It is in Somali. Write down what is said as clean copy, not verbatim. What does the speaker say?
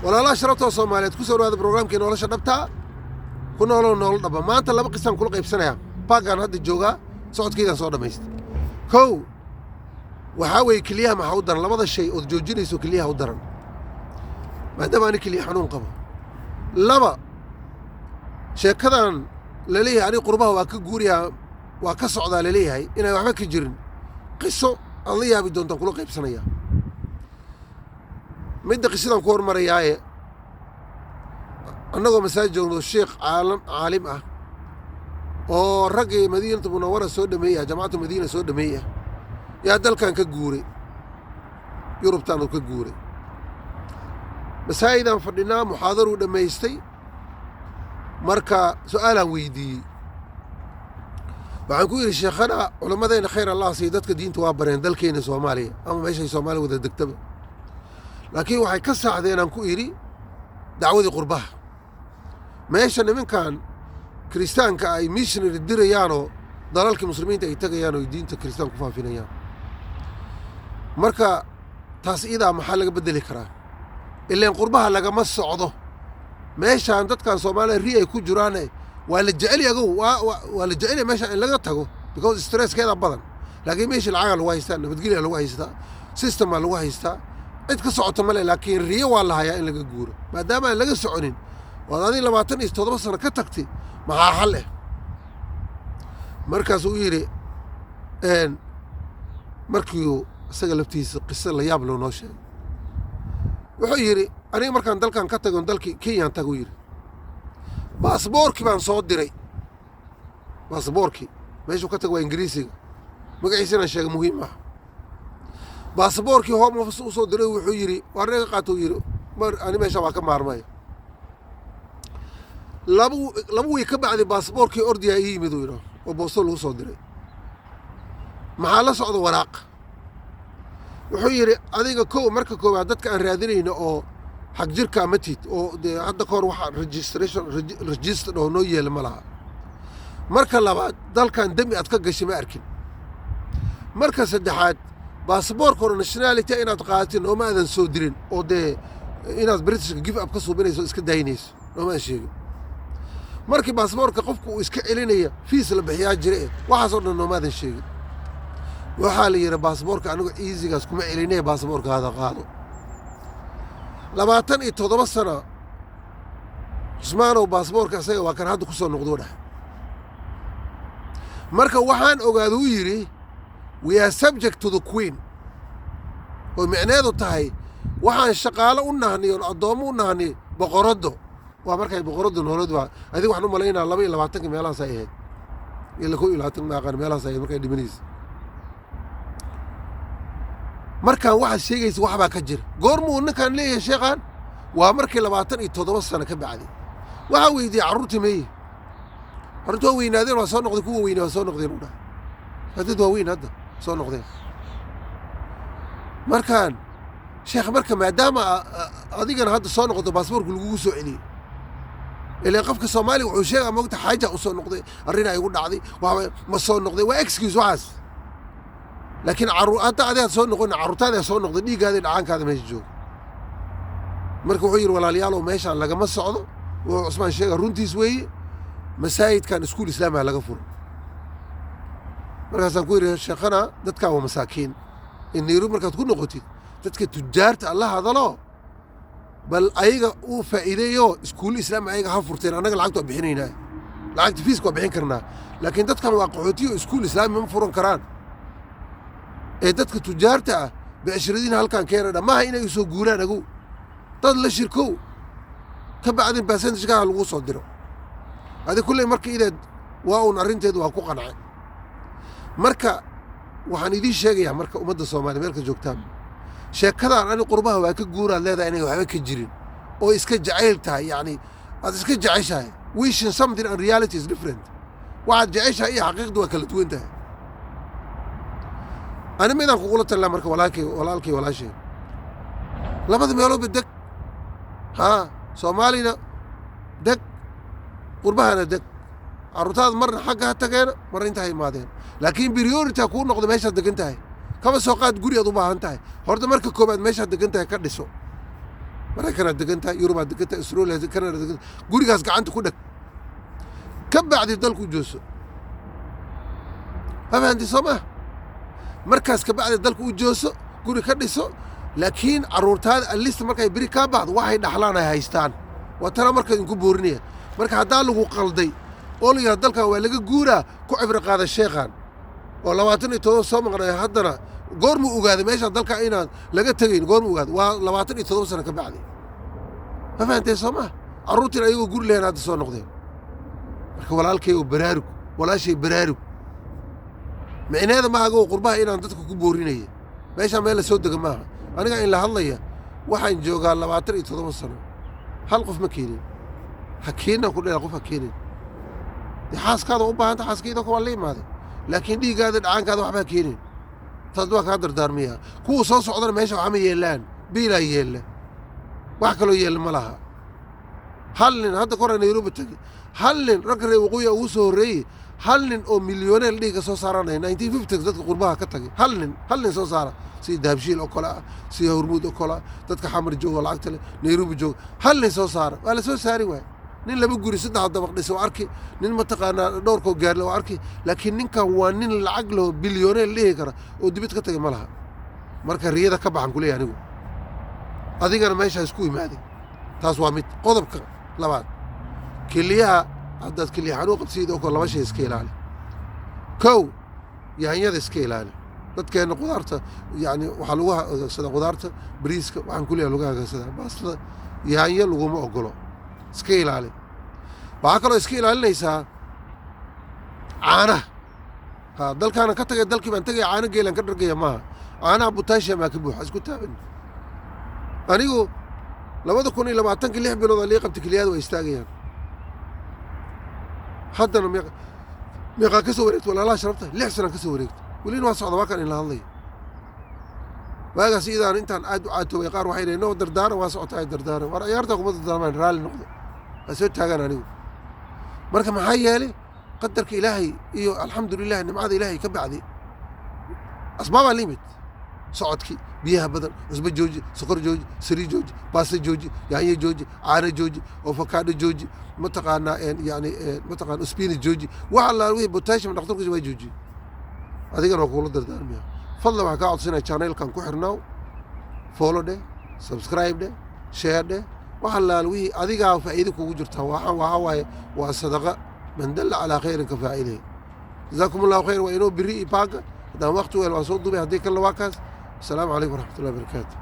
ولا لا شرطه Soomaaliyeed ku soo dhawaada barnaamijka nolosha dhabta ku nolol dhaba maanta laba qisan kula qaybsanaya baagan hadda jooga socodkeeda soo dhameystay kow waxa way kaliya ma u daran labada shay oo joojinayso kaliya u daran maadaama aan kaliya xanuun qabo laba sheekadan la leeyahay ani qurbaha waa ka guuriya waa ka socdaa la leeyahay inay waxba ka jirin qiso alla yaabi doonta kula qaybsanaya mid qisadan ku hormarayaaye annagoo masaajid joogno sheekh caalim ah oo ragii Madiinada Munawwara soo dhameeyay jamaacada Madiina soo dhameeyay yaa dalkan ka guuray Yurubtaan ka guuray masaajidan fadhinaa muxaadaro dhameystay marka su'aalan weydiiyay waxaan ku yiri sheekhana culimadeena khayr Allah si dadka diinta waa bareen dalkeena Soomaaliya ama meesha Soomaaliya wada degtaba laakiin waxay ka saacdeen aan ku yiri dacwadii qurbaha meesha nimankan kristaanka ay missionary dirayaan oo dalalka muslimiinta ay tagayaan oo diinta kristaan ku faafinayaan marka taas ida maxaa laga bedeli karaa ilaa qurbaha laga ma socdo meeshaan dadkan Soomaaliya ri ay ku jiraan waa la jecel yahay waa la jecel meesha in laga tago because stress keeda badan laakiin meesha lacag lagu haystaa nabadgelyo lagu haystaa system lagu haystaa cid ka socoto male laakiin riyo waa la hayaa in laga guuro maadaama aan laga soconin wadaadii 27 sano ka tagtay maxaa xal ah markaas uu yiri markii isaga laftiisa qisada la yaab loo noo sheegay wuxuu yiri aniga markaan dalkan ka tago dalkii Kenya tago yiri baasaboorkii baan soo diray baasaboorkii meeshuu ka tago waa Ingiriisiga magaciisana sheegay muhiim ah baasaboorkii home office u soo diray wuxuu yiri warreega qaato yiri mar ani meesha waa ka maarmay labu way ka bacdi baasaboorkii ordiya yimid uu yiri oo boosto lagu soo diray maxaa la socdo waraaq wuxuu yiri adiga marka koowaad dadka aan raadinayno oo xaq jirka matid oo hadda koor waxa register oo noo yeelay malaha marka labaad dalkan dami aad ka gashay ma arkin marka saddexaad baasaboorka nationality inaad qaatin oo ma aadan soo dirin oo inaad British give up ka suubinayso iska daynayso oo ma sheegin markii baasaboorka qofku uu iska celinaya fees la bixiyaa jiray waxa soo dhan oo ma aadan sheegin waxa la yiri baasaboorka anigu easygaas kuma celinay baasaboorka hada qaado 27 sano Usmaano baasaboorka asaga waa kan hadda ku soo noqdo dhax marka waxaan ogaado uu yiri we are subject to the queen oo macnaheedu tahay waxaan shaqaale u nahnay oo adoomo u nahnay boqorado waa markay boqoradu noolad waa adiga waxaan u maleynaa 22 meelahaas ay ahayd ila ku 20 maaqan meelahaas ay markay dhimanayso marka waxa sheegaysa waxba ka jir goormuu ninkan leeyahay sheekhan waa markii 27 sano ka bacdi waxa weydii carruurtii meey carruurtu weynaadeen waa soo noqday kuwa weynaa soo noqdeen u dhahay hadda waa weyn hadda soo noqdeen markaan sheekh marka maadaama adigana hadda soo noqdo baasaboorku lagu soo celiyay ilaa qofka Soomaali wuxuu sheegay moogta xaaja u soo noqday arrin ay ugu dhacday waa ma soo noqday waa excuse waxaas laakiin carruurta adeed soo noqon carruurtaada soo noqday dhiigaada dhacaankaada meesha joog marka wuxuu yiri walaalayaal meesha laga ma socdo oo Usmaan sheegay runtiis weeye masaajidkan iskuul islaamiga laga furo markaasaan ku yiri sheekhana dadka waa masaakiin in Nairobi markaad ku noqotid dadka tujaarta Allah hadalo bal ayaga uu faa'iideeyo iskuul islaamiga ayaga ha furteen anaga lacagta bixinaynaa lacagta fees ku bixin karnaa laakiin dadkan waa qaxootiyo iskuul islaamiga ma furan karaan ee dadka tujaarta ah beeshiradina halkan keenay dhamaha inay soo guuraan agu dad la shirko ka bacdin percentage-ka lagu soo diro hadi kulay markii ideed waa un arinteedu waa ku qancay marka waxaan idin sheegayaa marka ummadda Soomaaliyeed meelka joogtaan sheekadan ani qurbaha waa ka guuraan leedahay inay waxba ka jirin oo iska jacayl tahay yani aad iska jacaysahay wishing something and reality is different waxa jacaysahay iyo xaqiiqdu waa kala duwan tahay أنا ما أقول قلت الله مركب ولا شيء لابد ما يلوب الدك ها سومالينا دك قربها دك عروتاد مرة حقها تجينا مرة انتهي مادين لكن بريوري تكون نقد ماشى دك انتهي كم سوقات قري أضبها انتهي هرد مركب كوباد ماشى دك انتهي كردسو maraykanaa degan tahay yurubaad degan tahay australia kanada degan tahay gurigaas gacanta ku dheg ka bacdi dalku jooso ma fahanti soo maha markaas ka bacdi dalku u jooso guri ka dhiso laakiin carruurtaada alista markay beri kaa baxdo waxay dhaxlaan ay haystaan waa tana marka idinku boorinaya marka haddaa lagu qalday oo la yidhahdo dalkan waa laga guuraa ku cibro qaada sheekhan oo 27 soo maqnay haddana goormuu ogaaday meesha dalka inaan laga tegayn goormuu ogaaday waa 27 sano ka bacdi ma fahantay soo maha carruurtiin ayagoo guri lehen hadda soo noqdeen marka walaalkay oo baraarug walaashay baraarug micneeda maaha agoo qurbaha inaan dadka ku boorinaya meeshaa meel la soo dega maaha aniga in la hadlaya waxaan joogaa 27 sano hal qof ma keenin ha keenan ku dheera qof ha keenin dee xaaskaada u baahanta xaaskayda waa la imaaday laakiin dhiiggaada dhacaankaada waxba ha keenin taas waa kaa dardaarmaya kuwa soo socdana meesha waxama yeelaan biilaa yeella wax kaloo yeella ma laha hal nin hadda kora nairobi tagi hal nin ragga reer waqooyiga ugu soo horreeyey hal nin oo milyoneer dhiigga soo saaranaya 1950 dadka qurbaha ka tagay hal nin soo saara sida dahabshiil oo kale ah sida hormuud oo kale ah dadka xamar jooga lacagta leh nairobi jooga hal nin soo saara waa la soo saari waay nin laba guri 3 dabaq dhis oo arki nin mataqaanaa dhowrkoo gaarle oo arki laakiin ninkan waa nin lacag leh bilyoneer dhihi kara oo dibid ka tagay ma laha marka riyada ka baxan ku leeyahay anigu adigana meeshaa isku imaaday taas waa mid qodobka labaad keliyaha haddaad keliya xanuun qabsiid oo kale laba shay iska ilaali kow yaanyada iska ilaali dadkeenna qudaarta yani waxaa lagu hagaagsadaa qudaarta bariiska waxaan ku leeyahay lagu hagaagsadaa baastada yaanyo laguma ogolo iska ilaali waxaa kaloo iska ilaalinaysaa caanaha ha dalkaana ka tagay dalkii baan tegaya caano geelaan ka dhargaya maaha caanaha butaashiyamaa ka buuxa isku taaban anigu 2020 6 bilood lii qabtay keliyaada waa istaagayaan haddana meeqaa ka soo wareegtay walaalaha sharafta 6 sano ka soo wareegtay welina waa socda waa kan in la hadlaya waagaas idaan intaan aad u caatoobay qaar waxay leeyihin noo dardaaran waa socotaa dardaaran war ciyaarta kuma dardaarmaan raalli noqdo waa soo taagaan anigu marka maxaa yeelay qadarka ilaahay iyo alxamdulilah nimcada ilaahay ka bacdi asbaabaa limid socodkii biyaha badan cusbo jooji sokor jooji saliid jooji baasta jooji yaanyo jooji caano jooji avocado jooji mataqaanaa yani mataqaana spinach jooji wax allaa wixii potassium dhakhtarkiisa waa jooji adigana waa kuula dardaarmaya fadlan waxaan kaa codsanaya channelkan ku xirnaaw follow dheh subscribe dheh share dheh wax allaa wixii adigaa faa'iido kugu jirta waxaa waaye waa sadaqa man dalla calaa khayrin ka faa'iidahi jazaakum allahu khayr waa inoo biri iyo baaga haddaan waqti weel waa soo duubay haddii kalena waa kaas السلام عليكم ورحمة الله وبركاته.